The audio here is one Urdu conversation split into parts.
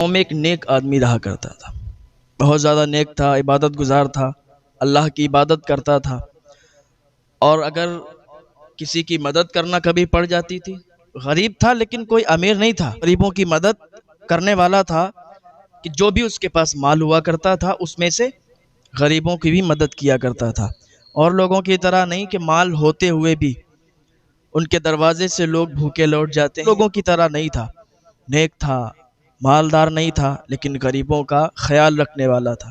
میں ایک نیک آدمی رہا کرتا تھا، بہت زیادہ نیک تھا، عبادت گزار تھا، اللہ کی عبادت کرتا تھا، اور اگر کسی کی مدد کرنا کبھی پڑ جاتی تھی، غریب تھا لیکن کوئی امیر نہیں تھا، غریبوں کی مدد کرنے والا تھا کہ جو بھی اس کے پاس مال ہوا کرتا تھا اس میں سے غریبوں کی بھی مدد کیا کرتا تھا، اور لوگوں کی طرح نہیں کہ مال ہوتے ہوئے بھی ان کے دروازے سے لوگ بھوکے لوٹ جاتے ہیں، لوگوں کی طرح نہیں تھا، نیک تھا، مالدار نہیں تھا لیکن غریبوں کا خیال رکھنے والا تھا۔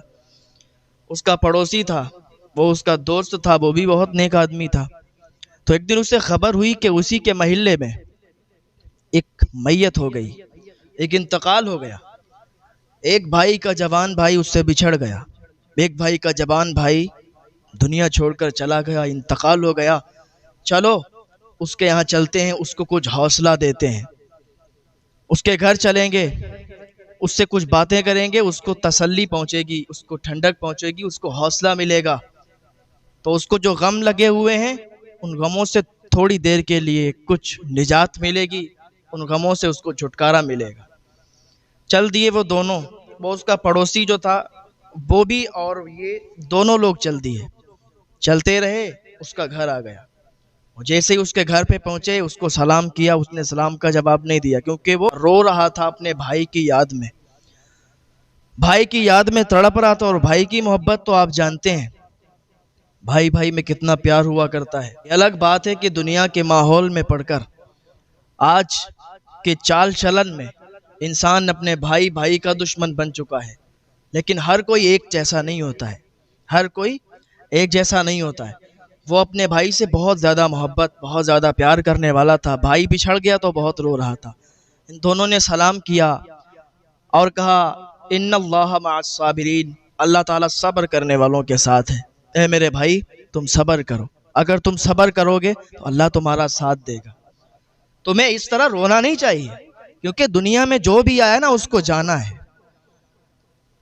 اس کا پڑوسی تھا، وہ اس کا دوست تھا، وہ بھی بہت نیک آدمی تھا۔ تو ایک دن اسے خبر ہوئی کہ اسی کے محلے میں ایک میت ہو گئی، ایک انتقال ہو گیا، ایک بھائی کا جوان بھائی اس سے بچھڑ گیا، ایک بھائی کا جوان بھائی دنیا چھوڑ کر چلا گیا، انتقال ہو گیا۔ چلو اس کے یہاں چلتے ہیں، اس کو کچھ حوصلہ دیتے ہیں، اس کے گھر چلیں گے، اس سے کچھ باتیں کریں گے، اس کو تسلی پہنچے گی، اس کو ٹھنڈک پہنچے گی، اس کو حوصلہ ملے گا، تو اس کو جو غم لگے ہوئے ہیں ان غموں سے تھوڑی دیر کے لیے کچھ نجات ملے گی، ان غموں سے اس کو چھٹکارا ملے گا۔ چل دیے وہ دونوں، وہ اس کا پڑوسی جو تھا وہ بھی اور یہ دونوں لوگ چل دیے، چلتے رہے، اس کا گھر آ گیا۔ جیسے ہی اس کے گھر پہ پہنچے اس کو سلام کیا، اس نے سلام کا جواب نہیں دیا کیونکہ وہ رو رہا تھا اپنے بھائی کی یاد میں، بھائی کی یاد میں تڑپ رہا تھا، اور بھائی کی محبت تو آپ جانتے ہیں بھائی بھائی میں کتنا پیار ہوا کرتا ہے۔ یہ الگ بات ہے کہ دنیا کے ماحول میں پڑھ کر آج کے چال چلن میں انسان اپنے بھائی بھائی کا دشمن بن چکا ہے، لیکن ہر کوئی ایک جیسا نہیں ہوتا ہے، ہر کوئی ایک جیسا نہیں ہوتا ہے۔ وہ اپنے بھائی سے بہت زیادہ محبت، بہت زیادہ پیار کرنے والا تھا، بھائی بچھڑ گیا تو بہت رو رہا تھا۔ ان دونوں نے سلام کیا اور کہا ان اللہ مع الصابرین، اللہ تعالیٰ صبر کرنے والوں کے ساتھ ہے۔ اے میرے بھائی تم صبر کرو، اگر تم صبر کرو گے تو اللہ تمہارا ساتھ دے گا۔ تمہیں اس طرح رونا نہیں چاہیے کیونکہ دنیا میں جو بھی آیا نا اس کو جانا ہے،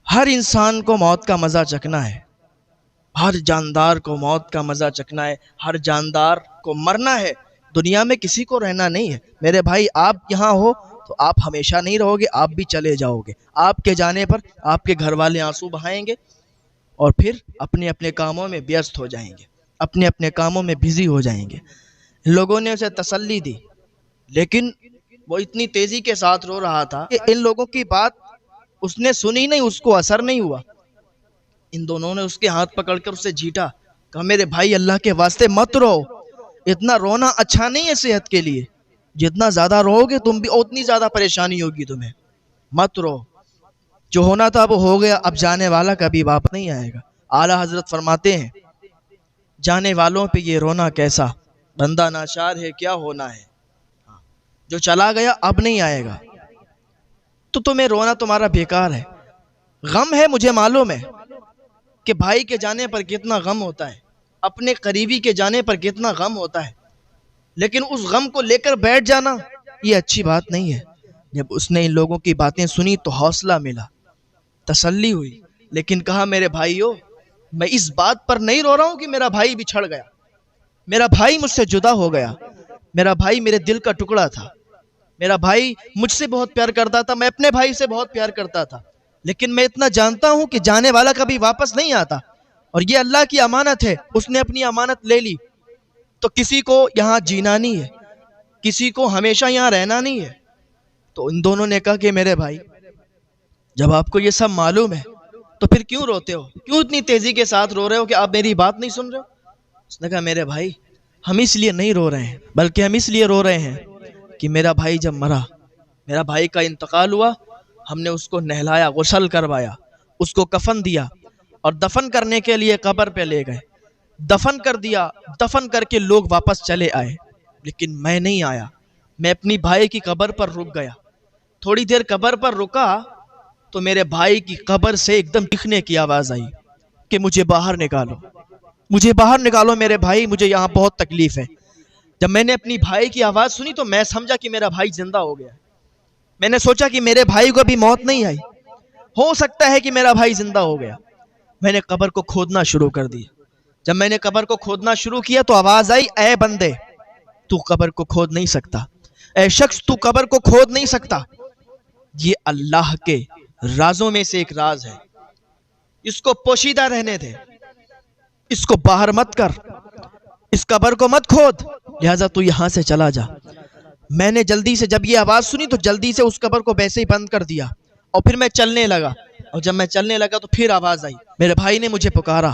ہر انسان کو موت کا مزہ چکھنا ہے، ہر جاندار کو موت کا مزہ چکھنا ہے، ہر جاندار کو مرنا ہے، دنیا میں کسی کو رہنا نہیں ہے۔ میرے بھائی آپ یہاں ہو تو آپ ہمیشہ نہیں رہو گے، آپ بھی چلے جاؤ گے، آپ کے جانے پر آپ کے گھر والے آنسو بہائیں گے اور پھر اپنے اپنے کاموں میں ویست ہو جائیں گے، اپنے اپنے کاموں میں بزی ہو جائیں گے۔ لوگوں نے اسے تسلی دی لیکن وہ اتنی تیزی کے ساتھ رو رہا تھا کہ ان لوگوں کی بات اس نے سنی نہیں، اس کو اثر نہیں ہوا۔ ان دونوں نے اس کے ہاتھ پکڑ کر اسے جھیٹا، کہا میرے بھائی اللہ کے واسطے مت رو، اتنا رونا اچھا نہیں ہے صحت کے لیے، جتنا زیادہ رو گے تم بھی اتنی زیادہ پریشانی ہوگی تمہیں، مت رو، جو ہونا تھا وہ ہو گیا، اب جانے والا کبھی واپس نہیں آئے گا۔ اعلیٰ حضرت فرماتے ہیں جانے والوں پہ یہ رونا کیسا، بندہ ناچار ہے کیا ہونا ہے، جو چلا گیا اب نہیں آئے گا، تو تمہیں رونا تمہارا بیکار ہے۔ غم ہے، مجھے معلوم ہے کہ بھائی کے جانے پر کتنا غم ہوتا ہے، اپنے قریبی کے جانے پر کتنا غم ہوتا ہے، لیکن اس غم کو لے کر بیٹھ جانا یہ اچھی بات نہیں ہے۔ جب اس نے ان لوگوں کی باتیں سنی تو حوصلہ ملا، تسلی ہوئی، لیکن کہا میرے بھائیو میں اس بات پر نہیں رو رہا ہوں کہ میرا بھائی بچھڑ گیا، میرا بھائی مجھ سے جدا ہو گیا، میرا بھائی میرے دل کا ٹکڑا تھا، میرا بھائی مجھ سے بہت پیار کرتا تھا، میں اپنے بھائی سے بہت پیار کرتا تھا، لیکن میں اتنا جانتا ہوں کہ جانے والا کبھی واپس نہیں آتا، اور یہ اللہ کی امانت ہے، اس نے اپنی امانت لے لی، تو کسی کو یہاں جینا نہیں ہے، کسی کو ہمیشہ یہاں رہنا نہیں ہے۔ تو ان دونوں نے کہا کہ میرے بھائی جب آپ کو یہ سب معلوم ہے تو پھر کیوں روتے ہو، کیوں اتنی تیزی کے ساتھ رو رہے ہو کہ آپ میری بات نہیں سن رہے ہو؟ اس نے کہا میرے بھائی ہم اس لیے نہیں رو رہے ہیں، بلکہ ہم اس لیے رو رہے ہیں کہ میرا بھائی جب مرا، میرا بھائی کا انتقال ہوا، ہم نے اس کو نہلایا، غسل کروایا، اس کو کفن دیا اور دفن کرنے کے لیے قبر پہ لے گئے، دفن کر دیا، دفن کر کے لوگ واپس چلے آئے، لیکن میں نہیں آیا، میں اپنی بھائی کی قبر پر رک گیا۔ تھوڑی دیر قبر پر رکا تو میرے بھائی کی قبر سے ایک دم چیخنے کی آواز آئی کہ مجھے باہر نکالو، مجھے باہر نکالو میرے بھائی، مجھے یہاں بہت تکلیف ہے۔ جب میں نے اپنی بھائی کی آواز سنی تو میں سمجھا کہ میرا بھائی زندہ ہو گیا، میں نے سوچا کہ میرے بھائی کو ابھی موت نہیں آئی، ہو سکتا ہے کہ میرا بھائی زندہ ہو گیا۔ میں نے قبر کو کھودنا شروع کر دیا، جب میں نے قبر کو کھودنا شروع کیا تو آواز آئی اے بندے تو قبر کو کھود نہیں سکتا، اے شخص تو قبر کو کھود نہیں سکتا، یہ اللہ کے رازوں میں سے ایک راز ہے، اس کو پوشیدہ رہنے دے، اس کو باہر مت کر، اس قبر کو مت کھود، لہذا تو یہاں سے چلا جا۔ میں نے جلدی سے جب یہ آواز سنی تو جلدی سے اس قبر کو ویسے ہی بند کر دیا، اور پھر میں چلنے لگا، اور جب میں چلنے لگا تو پھر آواز آئی، میرے بھائی نے مجھے پکارا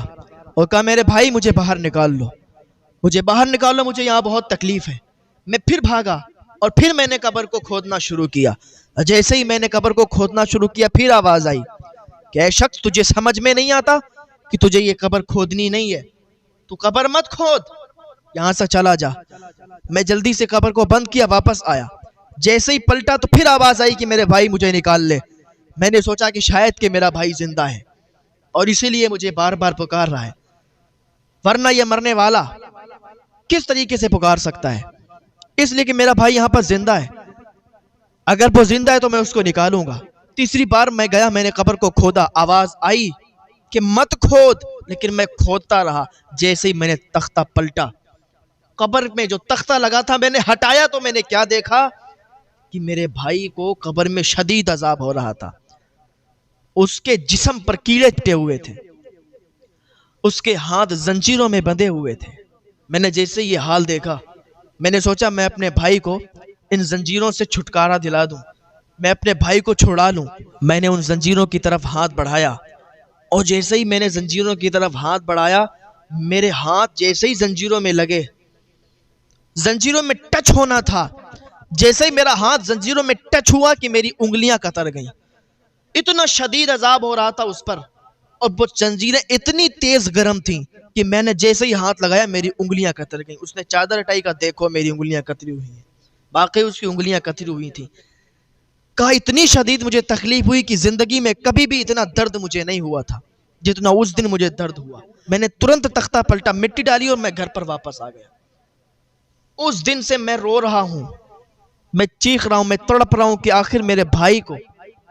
اور کہا میرے بھائی مجھے باہر نکال لو، مجھے باہر نکالو، مجھے یہاں بہت تکلیف ہے۔ میں پھر بھاگا اور پھر میں نے قبر کو کھودنا شروع کیا۔ جیسے ہی میں نے قبر کو کھودنا شروع کیا پھر آواز آئی کہ اے شخص، تجھے سمجھ میں نہیں آتا کہ تجھے یہ قبر کھودنی نہیں ہے، تو قبر مت کھود، یہاں سے چلا جا۔ میں جلدی سے قبر کو بند کیا، واپس آیا، جیسے ہی پلٹا تو پھر آواز آئی کہ میرے بھائی مجھے نکال لے۔ میں نے سوچا کہ شاید کہ میرا بھائی زندہ ہے اور اسی لیے مجھے بار بار پکار رہا ہے، ورنہ یہ مرنے والا کس طریقے سے پکار سکتا ہے؟ اس لیے کہ میرا بھائی یہاں پر زندہ ہے، اگر وہ زندہ ہے تو میں اس کو نکالوں گا۔ تیسری بار میں گیا، میں نے قبر کو کھودا، آواز آئی کہ مت کھود، لیکن میں کھودتا رہا۔ جیسے ہی میں نے تختہ پلٹا، قبر میں جو تختہ لگا تھا میں نے ہٹایا تو میں نے کیا دیکھا کہ میرے بھائی کو قبر میں شدید عذاب ہو رہا تھا، اس کے جسم پر کیڑے چپٹے ہوئے تھے، اس کے ہاتھ زنجیروں میں بندھے ہوئے تھے۔ میں نے جیسے یہ حال دیکھا میں نے سوچا میں اپنے بھائی کو ان زنجیروں سے چھٹکارا دلا دوں، میں اپنے بھائی کو چھڑا لوں۔ میں نے ان زنجیروں کی طرف ہاتھ بڑھایا، اور جیسے ہی میں نے زنجیروں کی طرف ہاتھ بڑھایا، میرے ہاتھ جیسے ہی زنجیروں میں لگے، زنجیروں میں ٹچ ہونا تھا، جیسے ہی میرا ہاتھ زنجیروں میں ٹچ ہوا کہ میری انگلیاں قطر گئیں۔ اتنا شدید عذاب ہو رہا تھا اس پر، اور وہ زنجیریں اتنی تیز گرم تھیں کہ میں نے جیسے ہی ہاتھ لگایا میری انگلیاں قطر گئیں۔ اس نے چادر ہٹائی، کا دیکھو میری انگلیاں قطری ہوئی ہیں، واقعی اس کی انگلیاں قطری ہوئی تھیں۔ کہا اتنی شدید مجھے تکلیف ہوئی کہ زندگی میں کبھی بھی اتنا درد مجھے نہیں ہوا تھا جتنا اس دن مجھے درد ہوا۔ میں نے ترنت تختہ پلٹا، مٹی ڈالی اور میں گھر پر واپس آ گیا۔ اس دن سے میں رو رہا ہوں، میں چیخ رہا ہوں، میں تڑپ رہا ہوں کہ آخر میرے بھائی کو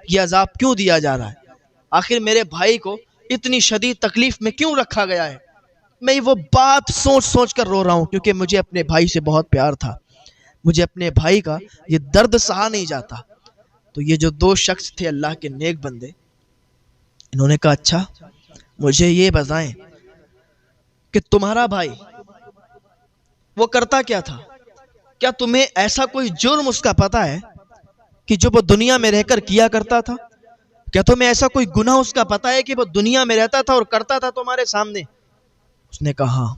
یہ عذاب کیوں دیا جا رہا ہے، آخر میرے بھائی کو اتنی شدید تکلیف میں کیوں رکھا گیا ہے۔ میں وہ بات سوچ سوچ کر رو رہا ہوں، کیونکہ مجھے اپنے بھائی سے بہت پیار تھا، مجھے اپنے بھائی کا یہ درد سہا نہیں جاتا۔ تو یہ جو دو شخص تھے اللہ کے نیک بندے، انہوں نے کہا اچھا مجھے یہ بتائیں کہ تمہارا بھائی وہ کرتا کیا تھا؟ کیا تمہیں ایسا کوئی جرم اس کا پتہ ہے کہ جو وہ دنیا میں رہ کر کیا کرتا تھا؟ کیا تمہیں ایسا کوئی گناہ اس کا پتہ ہے کہ وہ دنیا میں رہتا تھا اور کرتا تھا تمہارے سامنے؟ اس نے کہا ہاں،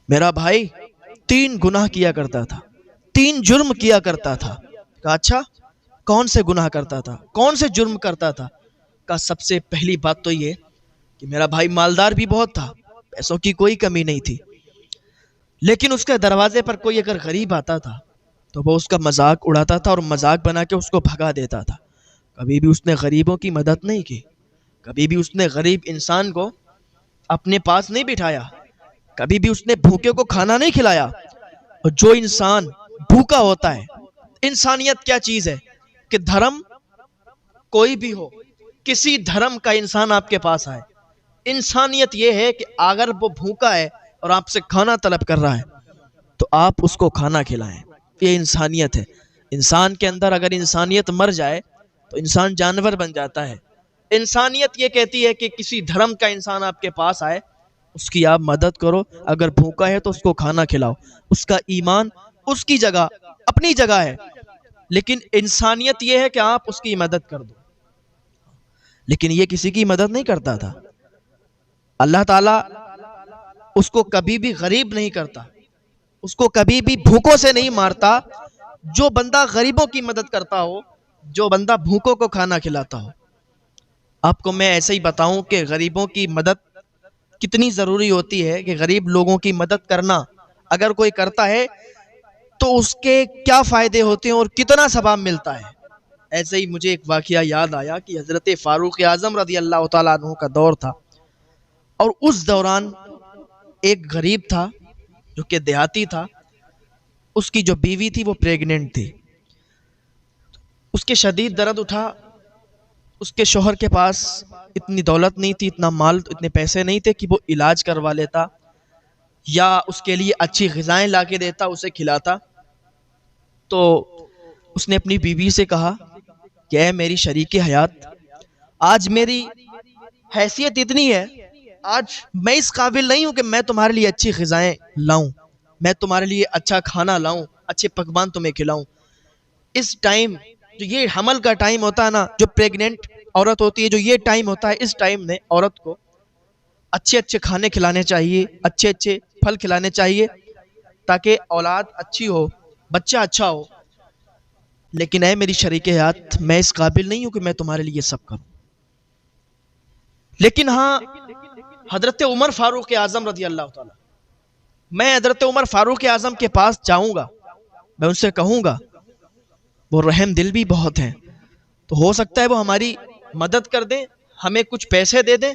میرا بھائی 3 گناہ کیا کرتا تھا، 3 جرم کیا کرتا تھا۔ کہا اچھا کون سے گناہ کرتا تھا، کون سے جرم کرتا تھا؟ کہا سب سے پہلی بات تو یہ کہ میرا بھائی مالدار بھی بہت تھا، پیسوں کی کوئی کمی نہیں تھی، لیکن اس کے دروازے پر کوئی اگر غریب آتا تھا تو وہ اس کا مذاق اڑاتا تھا اور مذاق بنا کے اس کو بھگا دیتا تھا۔ کبھی بھی اس نے غریبوں کی مدد نہیں کی، کبھی بھی اس نے غریب انسان کو اپنے پاس نہیں بٹھایا، کبھی بھی اس نے بھوکے کو کھانا نہیں کھلایا۔ اور جو انسان بھوکا ہوتا ہے، انسانیت کیا چیز ہے کہ دھرم کوئی بھی ہو، کسی دھرم کا انسان آپ کے پاس آئے، انسانیت یہ ہے کہ اگر وہ بھوکا ہے اور آپ سے کھانا طلب کر رہا ہے تو آپ اس کو کھانا کھلائیں، یہ انسانیت ہے۔ انسان کے اندر اگر انسانیت مر جائے تو انسان جانور بن جاتا ہے۔ انسانیت یہ کہتی ہے کہ کسی دھرم کا انسان آپ کے پاس آئے، اس کی آپ مدد کرو، اگر بھوکا ہے تو اس کو کھانا کھلاؤ، اس کا ایمان اس کی جگہ اپنی جگہ ہے، لیکن انسانیت یہ ہے کہ آپ اس کی مدد کر دو۔ لیکن یہ کسی کی مدد نہیں کرتا تھا۔ اللہ تعالیٰ اس کو کبھی بھی غریب نہیں کرتا، اس کو کبھی بھی بھوکوں سے نہیں مارتا۔ جو بندہ غریبوں کی مدد کرتا ہو، جو بندہ بھوکوں کو کھانا کھلاتا ہو۔ آپ کو میں ایسے ہی بتاؤں کہ غریبوں کی مدد کتنی ضروری ہوتی ہے، کہ غریب لوگوں کی مدد کرنا اگر کوئی کرتا ہے تو اس کے کیا فائدے ہوتے ہیں اور کتنا ثواب ملتا ہے۔ ایسے ہی مجھے ایک واقعہ یاد آیا کہ حضرت فاروق اعظم رضی اللہ تعالیٰ عنہ کا دور تھا، اور اس دوران ایک غریب تھا جو کہ دیہاتی تھا، اس کی جو بیوی تھی وہ پریگننٹ تھی۔ اس کے شدید درد اٹھا، اس کے شوہر کے پاس اتنی دولت نہیں تھی، اتنا مال، اتنے پیسے نہیں تھے کہ وہ علاج کروا لیتا یا اس کے لیے اچھی غذائیں لا کے دیتا، اسے کھلاتا۔ تو اس نے اپنی بیوی سے کہا کہ اے میری شریک حیات، آج میری حیثیت اتنی ہے، آج میں اس قابل نہیں ہوں کہ میں تمہارے لیے اچھی غذائیں لاؤں، میں تمہارے لیے اچھا کھانا لاؤں، اچھے پکوان تمہیں کھلاؤں۔ اس ٹائم جو یہ حمل کا ٹائم ہوتا ہے نا، جو پریگننٹ عورت ہوتی ہے، جو یہ ٹائم ہوتا ہے، اس ٹائم میں عورت کو اچھے اچھے کھانے کھلانے چاہیے، اچھے اچھے پھل کھلانے چاہیے، تاکہ اولاد اچھی ہو، بچہ اچھا ہو۔ لیکن اے میری شریک حیات، میں اس قابل نہیں ہوں کہ میں تمہارے لیے سب کروں۔ لیکن ہاں، حضرت عمر فاروق اعظم رضی اللہ تعالیٰ، میں حضرت عمر فاروق اعظم کے پاس جاؤں گا، میں ان سے کہوں گا، وہ رحم دل بھی بہت ہیں، تو ہو سکتا ہے وہ ہماری مدد کر دیں، ہمیں کچھ پیسے دے دیں،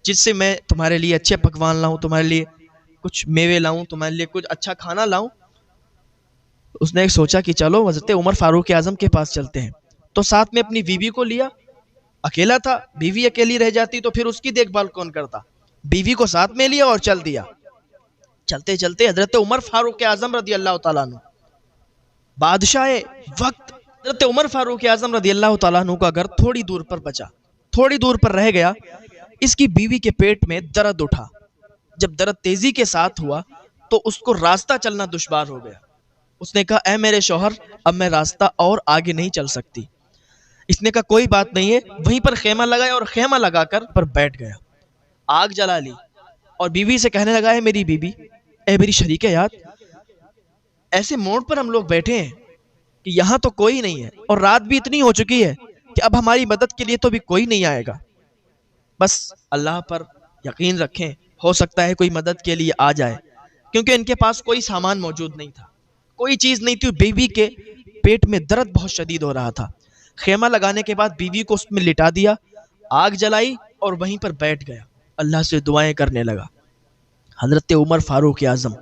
جس سے میں تمہارے لیے اچھے پکوان لاؤں، تمہارے لیے کچھ میوے لاؤں، تمہارے لیے کچھ اچھا کھانا لاؤں۔ اس نے ایک سوچا کہ چلو حضرت عمر فاروق اعظم کے پاس چلتے ہیں، تو ساتھ میں اپنی بیوی کو لیا۔ اکیلا تھا، بیوی اکیلی رہ جاتی تو پھر اس کی دیکھ بھال کون کرتا، بیوی کو ساتھ میں لیا اور چل دیا۔ چلتے چلتے حضرت عمر فاروق اعظم رضی اللہ تعالیٰ عنہ، بادشاہ وقت حضرت عمر فاروق اعظم رضی اللہ تعالیٰ عنہ کا گھر تھوڑی دور پر بچا، تھوڑی دور پر رہ گیا۔ اس کی بیوی کے پیٹ میں درد اٹھا، جب درد تیزی کے ساتھ ہوا تو اس کو راستہ چلنا دشوار ہو گیا۔ اس نے کہا، اے میرے شوہر، اب میں راستہ اور آگے نہیں چل سکتی۔ اس نے کہا کوئی بات نہیں ہے، وہیں پر خیمہ لگایا اور خیمہ لگا کر پر بیٹھ گیا، آگ جلا لی اور بیوی سے کہنے لگا، ہے میری بیوی، اے میری شریک حیات، ایسے موڑ پر ہم لوگ بیٹھے ہیں کہ یہاں تو کوئی نہیں ہے، اور رات بھی اتنی ہو چکی ہے کہ اب ہماری مدد کے لیے تو بھی کوئی نہیں آئے گا، بس اللہ پر یقین رکھیں، ہو سکتا ہے کوئی مدد کے لیے آ جائے، کیونکہ ان کے پاس کوئی سامان موجود نہیں تھا، کوئی چیز نہیں تھی۔ بیوی کے پیٹ میں درد بہت شدید ہو رہا تھا۔ خیمہ لگانے کے بعد بیوی کو اس میں لٹا دیا، آگ جلائی اور وہیں پر بیٹھ گیا، اللہ سے دعائیں کرنے لگا۔ حضرت عمر فاروق اعظم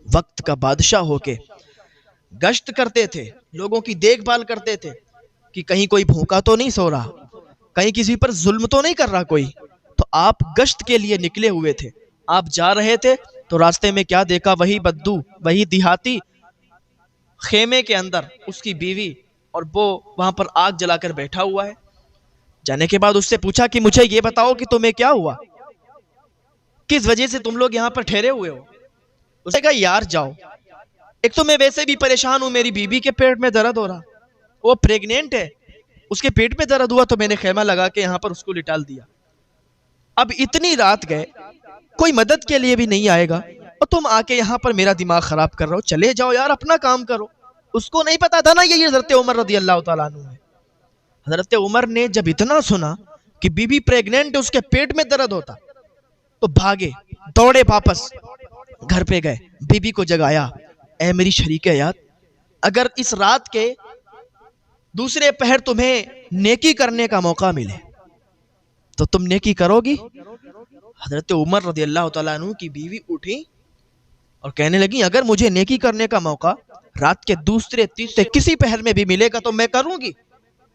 وقت کا بادشاہ ہو کے گشت کرتے تھے، لوگوں کی دیکھ بھال کرتے تھے کہ کہیں کوئی بھوکا تو نہیں سو رہا، کہیں کسی پر ظلم تو نہیں کر رہا کوئی۔ تو آپ گشت کے لیے نکلے ہوئے تھے، آپ جا رہے تھے تو راستے میں کیا دیکھا، وہی بدو، وہی دیہاتی خیمے کے اندر اس کی بیوی، اور وہ وہاں پر آگ جلا کر بیٹھا ہوا ہے۔ جانے کے بعد اس سے پوچھا کہ مجھے یہ بتاؤ کہ تمہیں کیا ہوا، کس وجہ سے تم لوگ یہاں پر ٹھہرے ہوئے ہو۔ اس نے کہا، یار جاؤ، ایک تو میں ویسے بھی پریشان ہوں، میری بیوی کے پیٹ میں درد ہو رہا، وہ پریگنینٹ ہے، اس کے پیٹ میں درد ہوا تو میں نے خیمہ لگا کے یہاں پر اس کو لٹال دیا۔ اب اتنی رات گئے، کوئی مدد کے لیے بھی نہیں آئے گا، اور تم آ کے یہاں پر میرا دماغ خراب کر رہے ہو، چلے جاؤ یار، اپنا کام کرو۔ اس کو نہیں پتا تھا نا یہ حضرت عمر رضی اللہ تعالیٰ عنہ ہے۔ حضرت عمر نے جب اتنا سنا کہ بی بی پریگننٹ، اس کے پیٹ میں درد ہوتا، تو بھاگے، دوڑے، واپس گھر پہ گئے، بی بی کو جگایا، اے میری شریک حیات، اگر اس رات کے دوسرے پہر تمہیں نیکی کرنے کا موقع ملے تو تم نیکی کرو گی؟ حضرت عمر رضی اللہ تعالیٰ عنہ کی بیوی اٹھی اور کہنے لگی، اگر مجھے نیکی کرنے کا موقع رات کے دوسرے تیسرے کسی پہر میں بھی ملے گا تو میں کروں گی،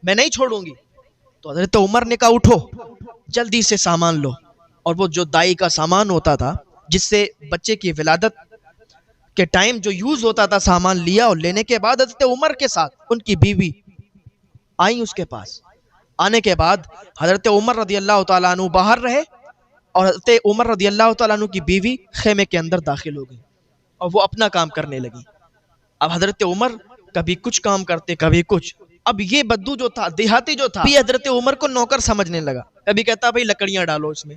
میں نہیں چھوڑوں گی۔ تو حضرت عمر نے کہا، اٹھو، جلدی سے سامان لو، اور وہ جو دائی کا سامان ہوتا تھا جس سے بچے کی ولادت کے ٹائم جو یوز ہوتا تھا، سامان لیا، اور لینے کے بعد حضرت عمر کے ساتھ ان کی بیوی آئیں اس کے پاس۔ آنے کے بعد حضرت عمر رضی اللہ تعالیٰ عنہ باہر رہے، اور حضرت عمر رضی اللہ تعالیٰ عنہ کی بیوی خیمے کے اندر داخل ہو گئی اور وہ اپنا کام کرنے لگی۔ اب حضرت عمر کبھی کچھ کام کرتے، کبھی کچھ۔ اب یہ بدو جو تھا، دیہاتی جو تھا، بھی حضرت عمر کو نوکر سمجھنے لگا، کبھی کہتا بھائی لکڑیاں ڈالو اس میں،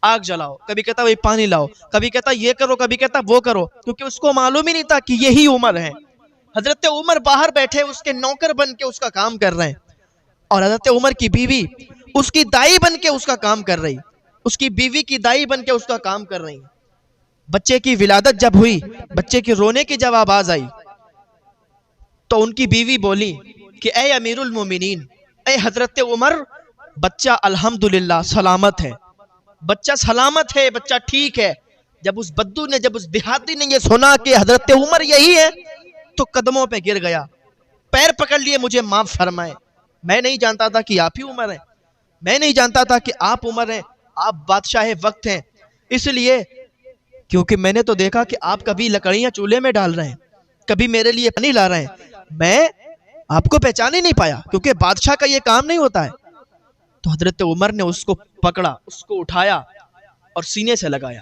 آگ جلاؤ، کبھی کہتا بھائی پانی لاؤ، کبھی کہتا یہ کرو، کبھی کہتا وہ کرو، کیونکہ اس کو معلوم ہی نہیں تھا کہ یہی عمر ہے۔ حضرت عمر باہر بیٹھے اس کے نوکر بن کے اس کا کام کر رہے ہیں، اور حضرت عمر کی بیوی اس کی دائی بن کے اس کا کام کر رہی، اس کی بیوی کی دائی بن کے اس کا کام کر رہی۔ بچے کی ولادت جب ہوئی، بچے کی رونے کی جب آواز آئی، تو ان کی بیوی بولی کہ اے امیر المومنین، اے حضرت عمر، بچہ الحمدللہ سلامت ہے، بچہ سلامت ہے، بچہ ٹھیک ہے۔ جب اس بدو نے، جب اس دیہاتی نے یہ سنا کہ حضرت عمر یہی ہے، تو قدموں پہ گر گیا، پیر پکڑ لیے، مجھے معاف فرمائے، میں نہیں جانتا تھا کہ آپ ہی عمر ہیں، میں نہیں جانتا تھا کہ آپ عمر ہیں، آپ بادشاہ وقت ہیں، اس لیے کیونکہ میں نے تو دیکھا کہ آپ کبھی لکڑیاں چولہے میں ڈال رہے ہیں، کبھی میرے لیے پانی لا رہے ہیں، میں آپ کو پہچان ہی نہیں پایا، کیونکہ بادشاہ کا یہ کام نہیں ہوتا ہے۔ تو حضرت عمر نے اس کو پکڑا، اس کو اٹھایا اور سینے سے لگایا،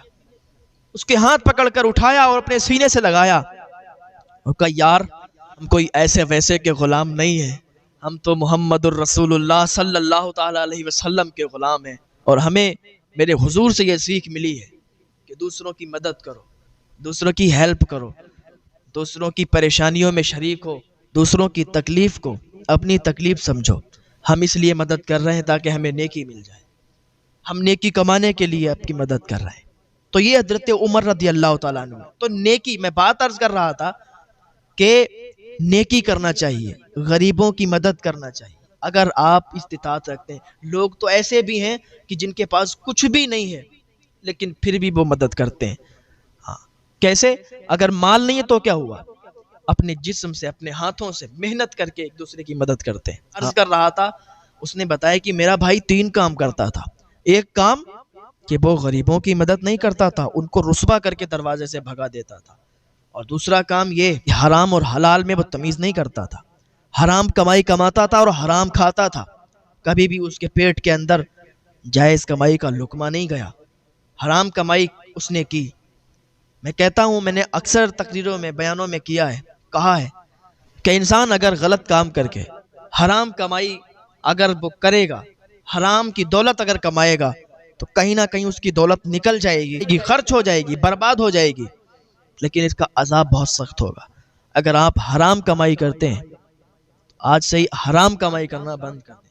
اس کے ہاتھ پکڑ کر اٹھایا اور اپنے سینے سے لگایا اور کہا یار ہم کوئی ایسے ویسے کے غلام نہیں ہیں، ہم تو محمد الرسول اللہ صلی اللہ تعالی علیہ وسلم کے غلام ہیں، اور ہمیں میرے حضور سے یہ سیکھ ملی ہے کہ دوسروں کی مدد کرو، دوسروں کی ہیلپ کرو، دوسروں کی پریشانیوں میں شریک ہو، دوسروں کی تکلیف کو اپنی تکلیف سمجھو۔ ہم اس لیے مدد کر رہے ہیں تاکہ ہمیں نیکی مل جائے، ہم نیکی کمانے کے لیے آپ کی مدد کر رہے ہیں۔ تو یہ حضرت عمر رضی اللہ تعالیٰ عنہ۔ تو نیکی، میں بات عرض کر رہا تھا کہ نیکی کرنا چاہیے، غریبوں کی مدد کرنا چاہیے اگر آپ استطاعت رکھتے ہیں۔ لوگ تو ایسے بھی ہیں کہ جن کے پاس کچھ بھی نہیں ہے لیکن پھر بھی وہ مدد کرتے ہیں۔ ہاں کیسے؟ اگر مال نہیں ہے تو کیا ہوا، اپنے جسم سے، اپنے ہاتھوں سے محنت کر کے ایک دوسرے کی مدد کرتے ہیں۔ عرض کر رہا تھا، اس نے بتایا کہ میرا بھائی 3 کام کرتا تھا۔ ایک کام کہ وہ غریبوں کی مدد نہیں کرتا تھا، ان کو رسوا کر کے دروازے سے بھگا دیتا تھا، اور دوسرا کام یہ کہ حرام اور حلال میں وہ تمیز نہیں کرتا تھا، حرام کمائی کماتا تھا اور حرام کھاتا تھا، کبھی بھی اس کے پیٹ کے اندر جائز کمائی کا لقمہ نہیں گیا، حرام کمائی اس نے کی۔ میں کہتا ہوں، میں نے اکثر تقریروں میں، بیانوں میں کہا ہے کہ انسان اگر غلط کام کر کے حرام کمائی اگر وہ کرے گا، حرام کی دولت اگر کمائے گا، تو کہیں نہ کہیں اس کی دولت نکل جائے گی، خرچ ہو جائے گی، برباد ہو جائے گی، لیکن اس کا عذاب بہت سخت ہوگا۔ اگر آپ حرام کمائی کرتے ہیں تو آج سے ہی حرام کمائی کرنا بند کر دیں،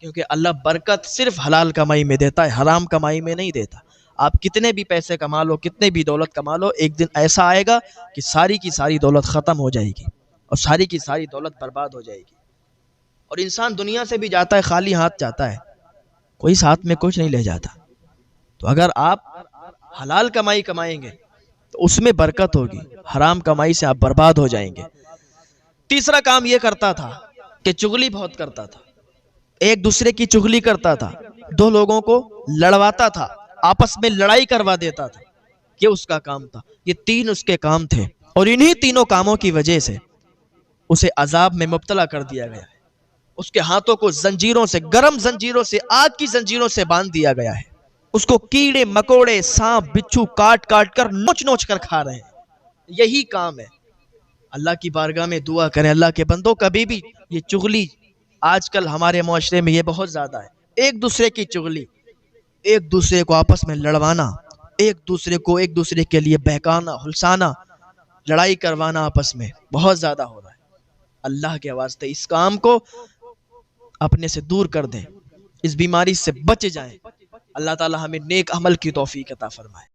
کیونکہ اللہ برکت صرف حلال کمائی میں دیتا ہے، حرام کمائی میں نہیں دیتا۔ آپ کتنے بھی پیسے کما لو، کتنے بھی دولت کما لو، ایک دن ایسا آئے گا کہ ساری کی ساری دولت ختم ہو جائے گی اور ساری کی ساری دولت برباد ہو جائے گی، اور انسان دنیا سے بھی جاتا ہے خالی ہاتھ جاتا ہے، کوئی ساتھ میں کچھ نہیں لے جاتا۔ تو اگر آپ حلال کمائی کمائیں گے تو اس میں برکت ہوگی، حرام کمائی سے آپ برباد ہو جائیں گے۔ تیسرا کام یہ کرتا تھا کہ چغلی بہت کرتا تھا، ایک دوسرے کی چغلی کرتا تھا، 2 لوگوں کو لڑواتا تھا، آپس میں لڑائی کروا دیتا تھا، یہ اس کا کام تھا۔ یہ 3 اس کے کام تھے، اور انہی تینوں کاموں کی وجہ سے اسے عذاب میں مبتلا کر دیا گیا ہے۔ اس کے ہاتھوں کو زنجیروں سے، گرم زنجیروں سے، آگ کی زنجیروں سے باندھ دیا گیا ہے۔ اس کو کیڑے مکوڑے، سانپ بچھو کاٹ کاٹ کر نوچ نوچ کر کھا رہے ہیں۔ یہی کام ہے۔ اللہ کی بارگاہ میں دعا کریں، اللہ کے بندوں، کبھی بھی یہ چغلی، آج کل ہمارے معاشرے میں یہ بہت زیادہ ہے، ایک دوسرے کی چغلی، ایک دوسرے کو آپس میں لڑوانا، ایک دوسرے کے لیے بہکانا، ہلسانا، لڑائی کروانا آپس میں بہت زیادہ ہو رہا ہے۔ اللہ کے واسطے اس کام کو اپنے سے دور کر دیں، اس بیماری سے بچ جائیں۔ اللہ تعالی ہمیں نیک عمل کی توفیق عطا فرمائے۔